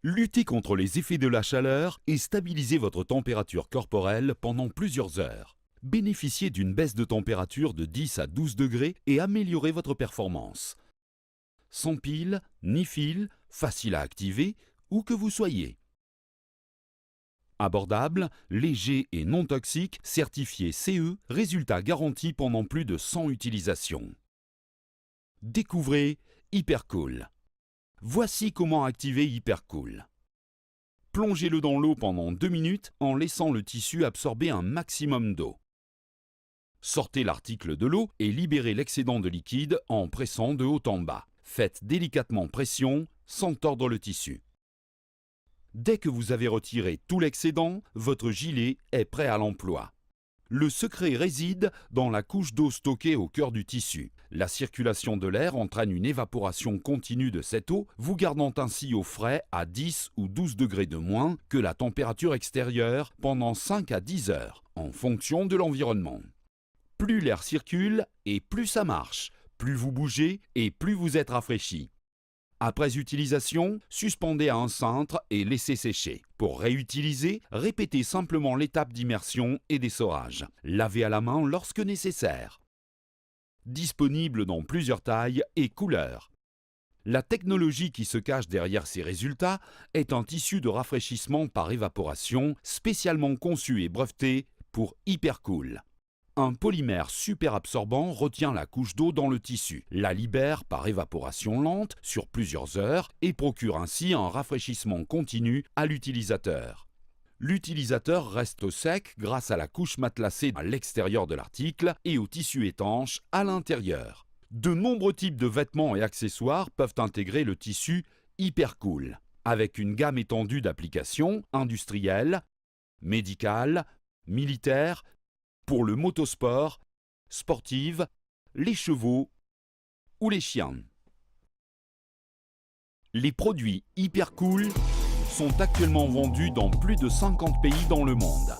Luttez contre les effets de la chaleur et stabilisez votre température corporelle pendant plusieurs heures. Bénéficiez d'une baisse de température de 10 à 12 degrés et améliorez votre performance. Sans pile, ni fil, facile à activer, où que vous soyez. Abordable, léger et non toxique, certifié CE, résultat garanti pendant plus de 100 utilisations. Découvrez Hypercool. Voici comment activer Hypercool. Plongez-le dans l'eau pendant 2 minutes en laissant le tissu absorber un maximum d'eau. Sortez l'article de l'eau et libérez l'excédent de liquide en pressant de haut en bas. Faites délicatement pression sans tordre le tissu. Dès que vous avez retiré tout l'excédent, votre gilet est prêt à l'emploi. Le secret réside dans la couche d'eau stockée au cœur du tissu. La circulation de l'air entraîne une évaporation continue de cette eau, vous gardant ainsi au frais à 10 ou 12 degrés de moins que la température extérieure pendant 5 à 10 heures, en fonction de l'environnement. Plus l'air circule et plus ça marche, plus vous bougez et plus vous êtes rafraîchi. Après utilisation, suspendez à un cintre et laissez sécher. Pour réutiliser, répétez simplement l'étape d'immersion et d'essorage. Lavez à la main lorsque nécessaire. Disponible dans plusieurs tailles et couleurs. La technologie qui se cache derrière ces résultats est un tissu de rafraîchissement par évaporation spécialement conçu et breveté pour Hypercool. Un polymère super absorbant retient la couche d'eau dans le tissu, la libère par évaporation lente sur plusieurs heures et procure ainsi un rafraîchissement continu à l'utilisateur. L'utilisateur reste au sec grâce à la couche matelassée à l'extérieur de l'article et au tissu étanche à l'intérieur. De nombreux types de vêtements et accessoires peuvent intégrer le tissu Hypercool, avec une gamme étendue d'applications industrielles, médicales, militaires, pour le motosport, sportive, les chevaux ou les chiens. Les produits Hypercool sont actuellement vendus dans plus de 50 pays dans le monde.